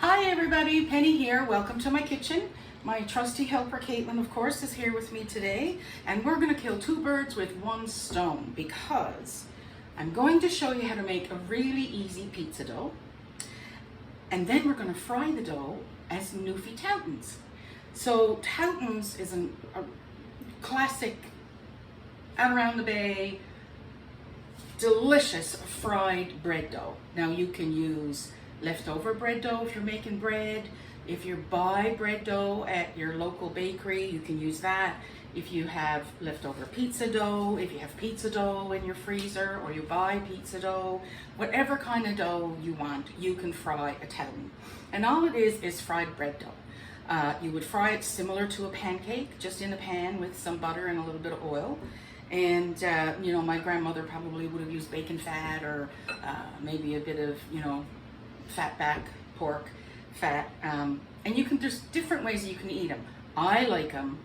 Hi everybody, Penny here. Welcome to my kitchen. My trusty helper Caitlin, of course, is here with me today, and we're going to kill two birds with one stone because I'm going to show you how to make a really easy pizza dough, and then we're going to fry the dough as Newfie Toutons. So Toutons is a classic out around the bay, delicious fried bread dough. Now you can use leftover bread dough if you're making bread. If you buy bread dough at your local bakery, you can use that. If you have leftover pizza dough, if you have pizza dough in your freezer, or you buy pizza dough, whatever kind of dough you want, you can fry a Touton. And all it is fried bread dough. You would fry it similar to a pancake, just in a pan with some butter and a little bit of oil. And, you know, my grandmother probably would have used bacon fat or maybe a bit of, you know, fat back pork fat. And there's different ways you can eat them. I like them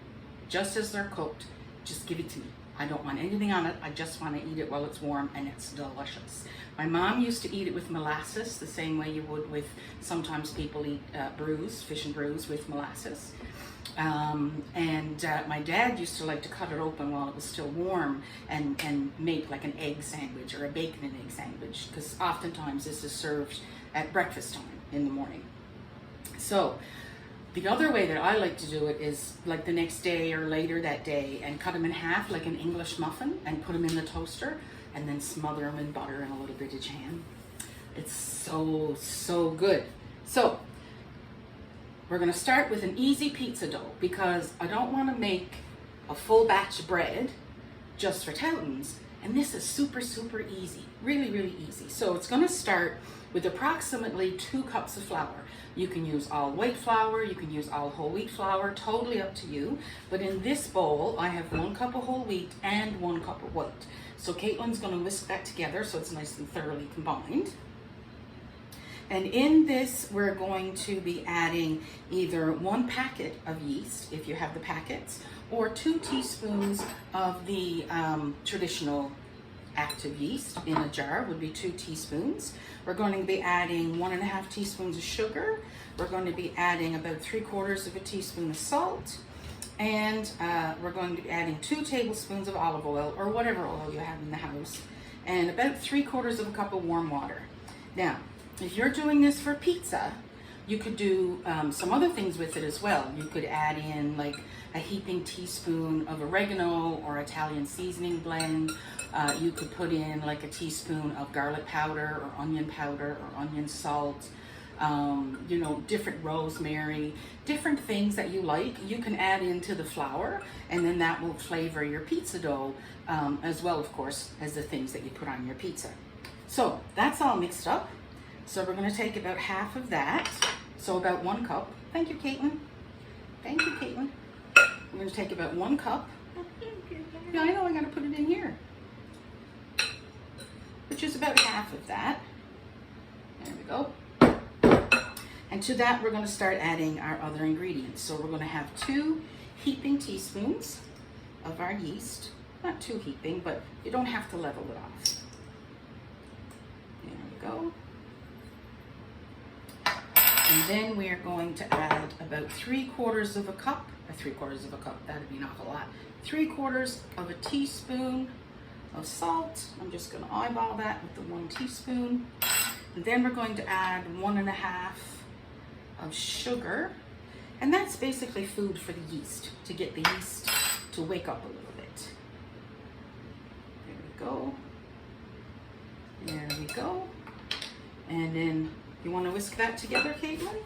just as they're cooked. Just give it to me. I don't want anything on it. I just want to eat it while it's warm, and it's delicious. My mom used to eat it with molasses, the same way you would with, sometimes people eat fish and brews with molasses. My dad used to like to cut it open while it was still warm and make like an egg sandwich or a bacon and egg sandwich, because oftentimes this is served at breakfast time in the morning. So the other way that I like to do it is like the next day or later that day, and cut them in half like an English muffin and put them in the toaster and then smother them in butter and a little bit of jam. It's so good. So we're going to start with an easy pizza dough because I don't want to make a full batch of bread just for Toutons, and this is super easy, really easy. So it's going to start with approximately 2 cups of flour. You can use all white flour, you can use all whole wheat flour, totally up to you. But in this bowl, I have 1 cup of whole wheat and 1 cup of white. So Caitlin's going to whisk that together so it's nice and thoroughly combined. And in this, we're going to be adding either 1 packet of yeast, if you have the packets, or 2 teaspoons of the traditional active yeast in a jar would be 2 teaspoons. We're going to be adding 1.5 teaspoons of sugar. We're going to be adding about 3/4 of a teaspoon of salt. And we're going to be adding 2 tablespoons of olive oil, or whatever oil you have in the house, and about 3/4 of a cup of warm water. Now, if you're doing this for pizza, you could do some other things with it as well. You could add in like a heaping teaspoon of oregano or Italian seasoning blend. You could put in like a teaspoon of garlic powder or onion salt, you know, different rosemary, different things that you like. You can add into the flour, and then that will flavor your pizza dough as well, of course, as the things that you put on your pizza. So that's all mixed up. So we're going to take about half of that, so about 1 cup. Thank you, Caitlin. Thank you, Caitlin. We're going to take about 1 cup. Yeah, I know, I got to put it in here. Which is about half of that. There we go. And to that, we're going to start adding our other ingredients. So we're going to have 2 heaping teaspoons of our yeast. Not too heaping, but you don't have to level it off. There we go. And then we are going to add about 3/4 of a cup, that'd be an awful lot. 3/4 of a teaspoon of salt. I'm just going to eyeball that with the 1 teaspoon. And then we're going to add 1.5 of sugar. And that's basically food for the yeast, to get the yeast to wake up a little bit. There we go. There we go. And then you want to whisk that together, Caitlin?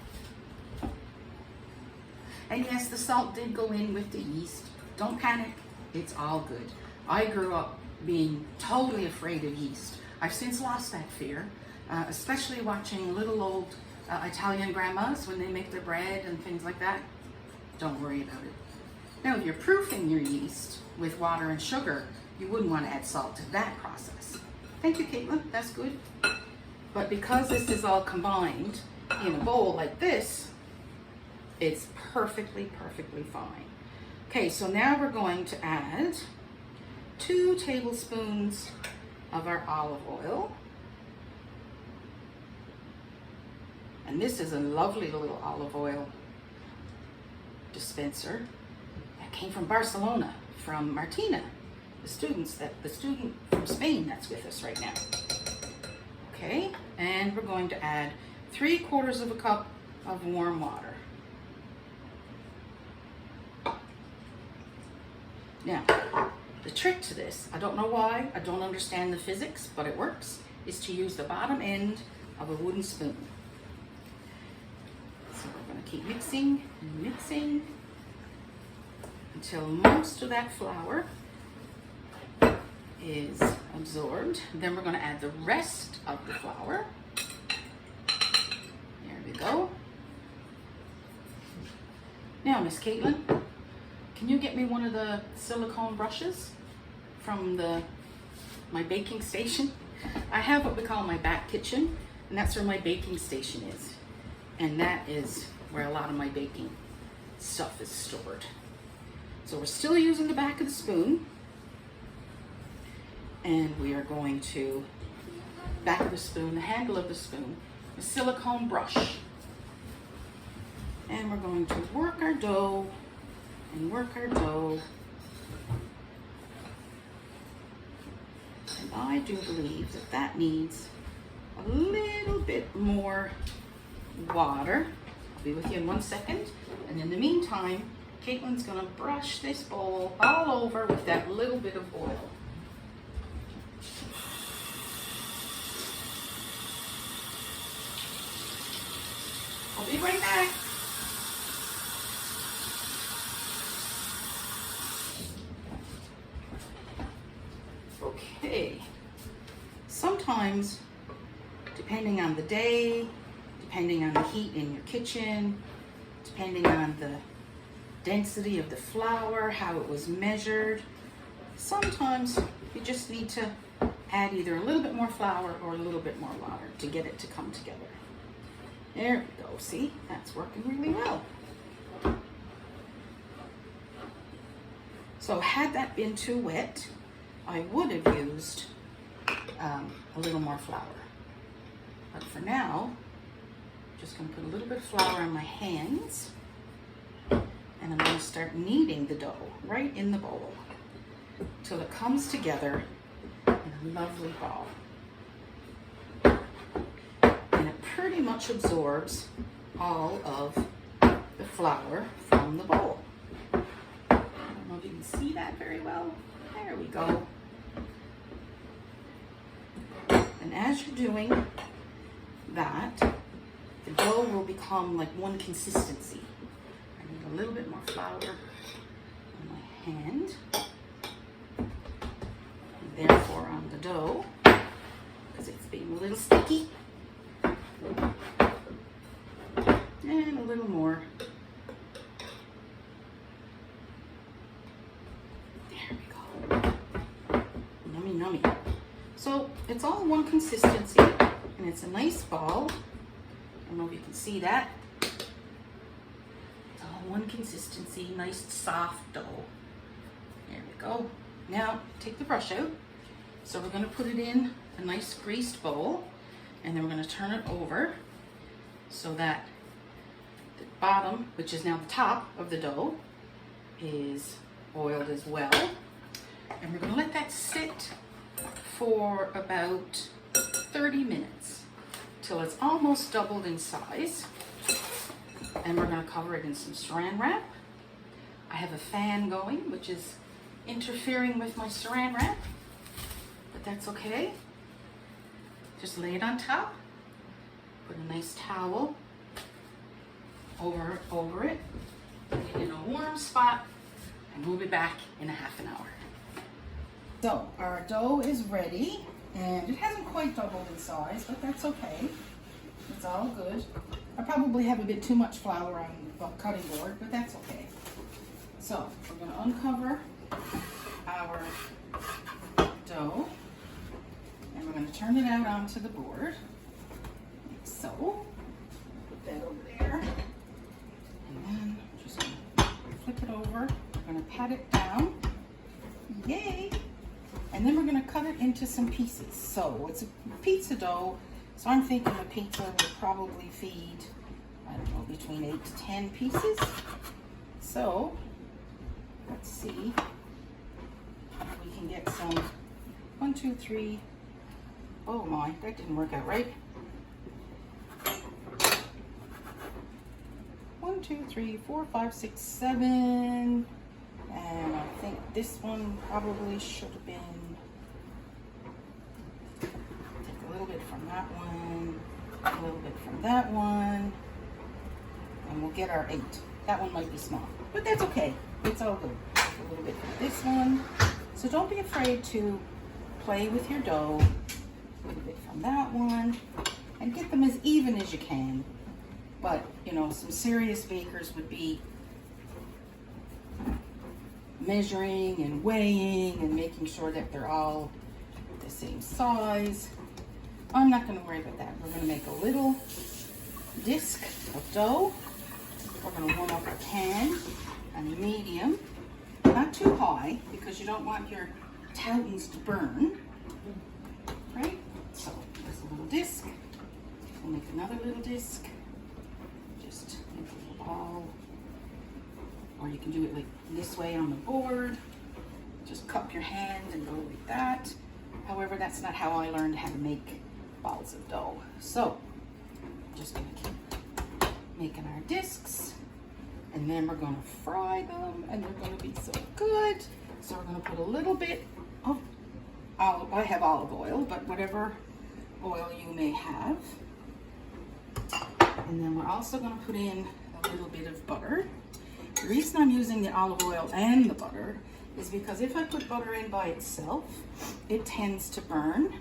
And yes, the salt did go in with the yeast. Don't panic. It's all good. I grew up being totally afraid of yeast. I've since lost that fear, especially watching little old Italian grandmas when they make their bread and things like that. Don't worry about it. Now, if you're proofing your yeast with water and sugar, you wouldn't want to add salt to that process. Thank you, Caitlin. That's good. But because this is all combined in a bowl like this, it's perfectly fine. Okay, so now we're going to add 2 tablespoons of our olive oil. And this is a lovely little olive oil dispenser that came from Barcelona, from Martina, the student from Spain that's with us right now. Okay, and we're going to add 3/4 of a cup of warm water. Now, the trick to this, I don't know why, I don't understand the physics, but it works, is to use the bottom end of a wooden spoon. So we're going to keep mixing and mixing until most of that flour is absorbed. Then we're going to add the rest of the flour. There we go. Now, Miss Caitlin, can you get me one of the silicone brushes from my baking station? I have what we call my back kitchen, and that's where my baking station is. And that is where a lot of my baking stuff is stored. So we're still using the back of the spoon. And we are going to, back of the spoon, the handle of the spoon, a silicone brush. And we're going to work our dough and work our dough. And I do believe that that needs a little bit more water. I'll be with you in 1 second. And in the meantime, Caitlin's gonna brush this bowl all over with that little bit of oil. I'll be right back. Okay. Sometimes, depending on the day, depending on the heat in your kitchen, depending on the density of the flour, how it was measured, sometimes you just need to add either a little bit more flour or a little bit more water to get it to come together. There we go, see, that's working really well. So had that been too wet, I would have used a little more flour. But for now, I'm just gonna put a little bit of flour on my hands, and I'm gonna start kneading the dough right in the bowl till it comes together in a lovely ball. And it pretty much absorbs all of the flour from the bowl. I don't know if you can see that very well. There we go. And as you're doing that, the dough will become like one consistency. I need a little bit more flour on my hand, and therefore on the dough, because it's being a little sticky. And a little more. There we go. Nummy, nummy. So it's all one consistency, and it's a nice ball. I don't know if you can see that. It's all one consistency, nice soft dough. There we go. Now take the brush out. So we're going to put it in a nice greased bowl, and then we're going to turn it over so that the bottom, which is now the top of the dough, is oiled as well. And we're going to let that sit for about 30 minutes till it's almost doubled in size. And we're going to cover it in some saran wrap. I have a fan going, which is interfering with my saran wrap, but that's okay. Just lay it on top, put a nice towel over it, put it in a warm spot, and we'll be back in a half an hour. So our dough is ready, and it hasn't quite doubled in size, but that's okay. It's all good. I probably have a bit too much flour on the cutting board, but that's okay. So we're going to uncover our dough, and we're going to turn it out onto the board, like so. Put that over there, and then just going to flip it over. We're going to pat it down. Yay! And then we're going to cut it into some pieces. So it's a pizza dough, So I'm thinking the pizza would probably feed, I don't know, between 8 to 10 pieces. So let's see if we can get some 1, 2, 3. Oh my, that didn't work out right. 1, 2, 3, 4, 5, 6, 7. And I think this one probably should have been, take a little bit from that one, a little bit from that one, and we'll get our 8. That one might be small, but that's okay. It's all good. A little bit from this one. So don't be afraid to play with your dough. A little bit from that one, and get them as even as you can. But, you know, some serious bakers would be measuring and weighing and making sure that they're all the same size. I'm not going to worry about that. We're going to make a little disc of dough. We're going to warm up our pan on medium, not too high because you don't want your Toutons to burn, right? So there's a little disc. We'll make another little disc. Just make a little ball. Or you can do it like this way on the board. Just cup your hand and go like that. However, that's not how I learned how to make balls of dough. So, just gonna keep making our discs, and then we're gonna fry them, and they're gonna be so good. So we're gonna put a little bit of olive, I have olive oil, but whatever oil you may have. And then we're also gonna put in a little bit of butter. The reason I'm using the olive oil and the butter is because if I put butter in by itself, it tends to burn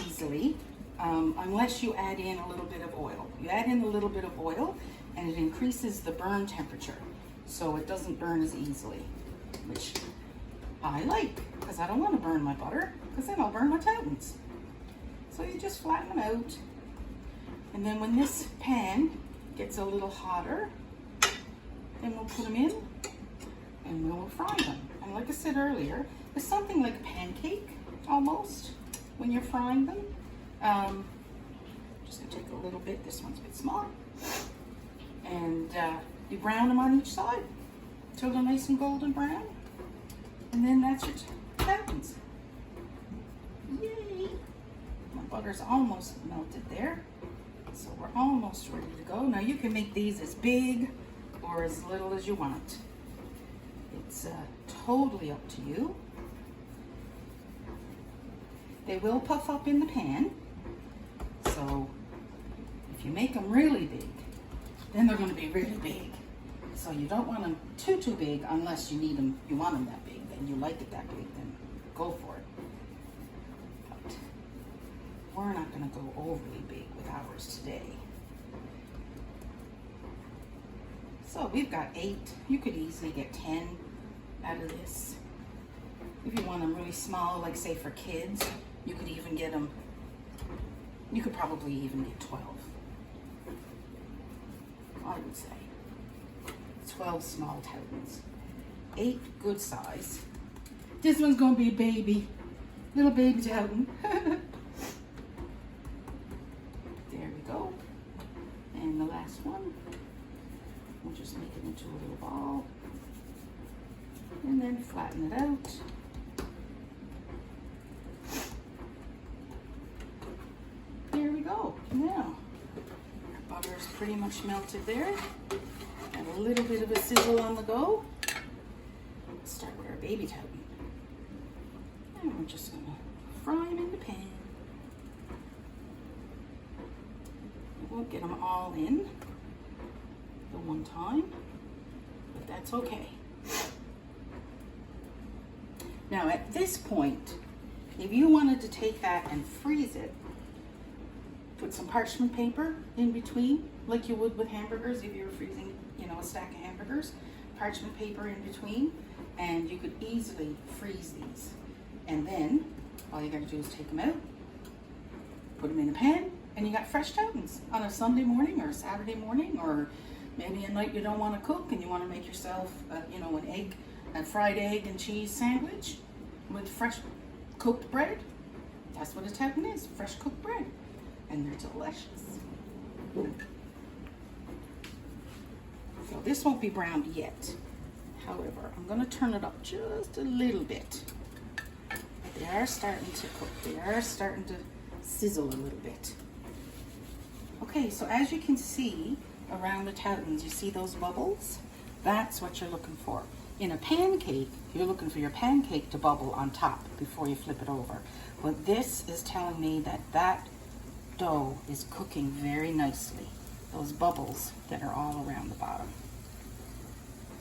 easily, unless you add in a little bit of oil. You add in a little bit of oil and it increases the burn temperature, so it doesn't burn as easily, which I like, because I don't want to burn my butter, because then I'll burn my Toutons. So you just flatten them out, and then when this pan gets a little hotter, then we'll put them in and we'll fry them. And like I said earlier, it's something like a pancake almost when you're frying them. Just gonna take a little bit, this one's a bit small, and you brown them on each side till they're nice and golden brown, and then that's your Toutons. Yay! My butter's almost melted there, so we're almost ready to go. Now you can make these as big or as little as you want. It's totally up to you. They will puff up in the pan, so if you make them really big, then they're going to be really big. So you don't want them too big unless you need them, you want them that big, then you like it that big, then go for it. But we're not going to go overly big with ours today. So we've got 8. You could easily get 10 out of this. If you want them really small, like say for kids, you could even get them, you could probably even get 12. I would say 12 small Toutons. 8 good size. This one's gonna be a baby, little baby Touton. There we go. And the last one, we'll just make it into a little ball and then flatten it out. There we go. Now, our butter is pretty much melted there. And a little bit of a sizzle on the go. Let's start with our baby Touton. And we're just gonna fry them in the pan. We won't get them all in the one time, but that's okay. Now at this point, if you wanted to take that and freeze it, put some parchment paper in between, like you would with hamburgers if you were freezing, you know, a stack of hamburgers, parchment paper in between, and you could easily freeze these. And then all you gotta do is take them out, put them in a pan, and you got fresh Toutons on a Sunday morning or a Saturday morning, or maybe a night you don't want to cook and you want to make yourself, you know, an egg, a fried egg and cheese sandwich with fresh cooked bread. That's what a Touton is, fresh cooked bread. and they're delicious. So this won't be browned yet. However, I'm going to turn it up just a little bit. They are starting to cook. They are starting to sizzle a little bit. Okay, so as you can see around the Toutons, you see those bubbles? That's what you're looking for. In a pancake, you're looking for your pancake to bubble on top before you flip it over. But this is telling me that that dough is cooking very nicely. Those bubbles that are all around the bottom.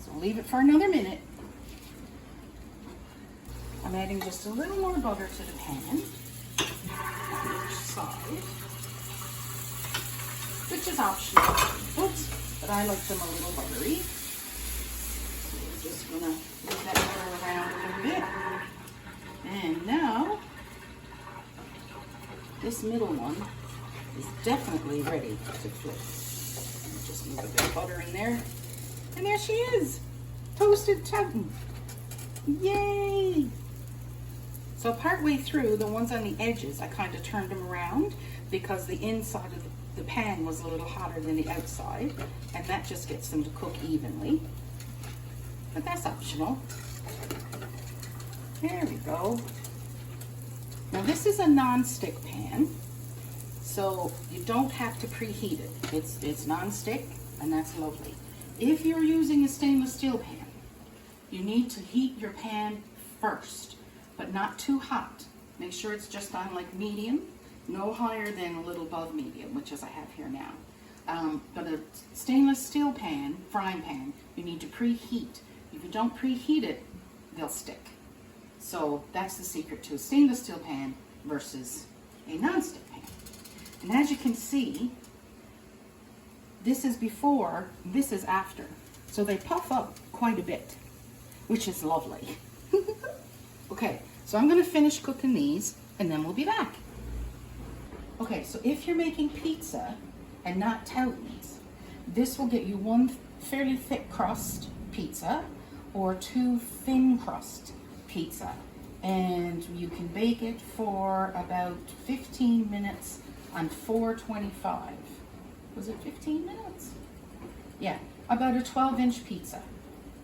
So leave it for another minute. I'm adding just a little more butter to the pan on each side, which is optional. Oops, but I like them a little buttery. So we're just gonna move that butter around a little bit. And now, this middle one is definitely ready to flip. Just move a bit of butter in there. And there she is, toasted Touton. Yay! So partway through, the ones on the edges, I kind of turned them around because the inside of the pan was a little hotter than the outside, and that just gets them to cook evenly. But that's optional. There we go. Now this is a non-stick pan, so you don't have to preheat it. It's non-stick, and that's lovely. If you're using a stainless steel pan, you need to heat your pan first, but not too hot. Make sure it's just on like medium, no higher than a little above medium, which is I have here now. But a stainless steel pan, frying pan, you need to preheat. If you don't preheat it, they'll stick. So that's the secret to a stainless steel pan versus a non-stick pan. And as you can see, this is before, this is after. So they puff up quite a bit, which is lovely. Okay, so I'm gonna finish cooking these and then we'll be back. Okay, so if you're making pizza and not Toutons, this will get you one fairly thick crust pizza or two thin crust pizza. And you can bake it for about 15 minutes on 425. Was it 15 minutes? Yeah, about a 12-inch pizza.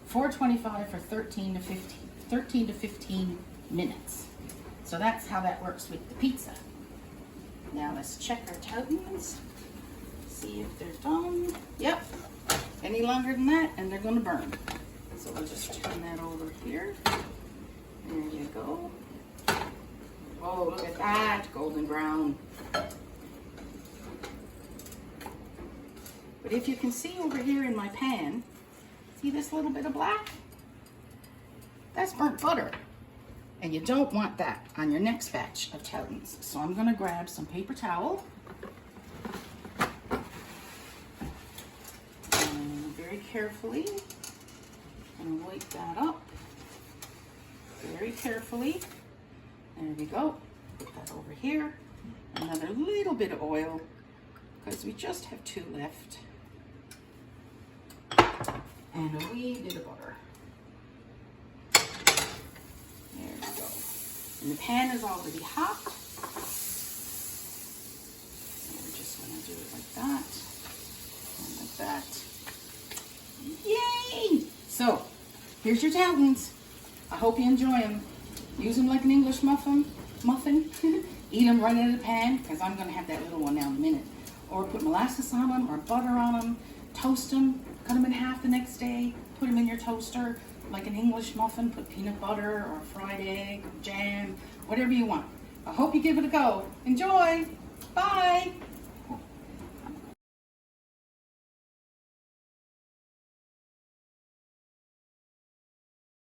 425 for 13 to 15 minutes. So that's how that works with the pizza. Now let's check our Toutons. See if they're done. Yep. Any longer than that and they're gonna burn. So we'll just turn that over here. There you go. Oh, look at that, golden brown. But if you can see over here in my pan, see this little bit of black? That's burnt butter. And you don't want that on your next batch of Toutons. So I'm gonna grab some paper towel. And very carefully, and wipe that up. Very carefully. There we go. Put that over here. Another little bit of oil, because we just have two left. And a wee bit of butter. There we go. And the pan is already hot. So we're just going to do it like that. And like that. Yay! So, here's your Toutons. I hope you enjoy them. Use them like an English muffin. Eat them right out of the pan, because I'm going to have that little one now in a minute. Or put molasses on them, or butter on them. Toast them, cut them in half the next day, put them in your toaster like an English muffin, put peanut butter or fried egg, jam, whatever you want. I hope you give it a go. Enjoy! Bye!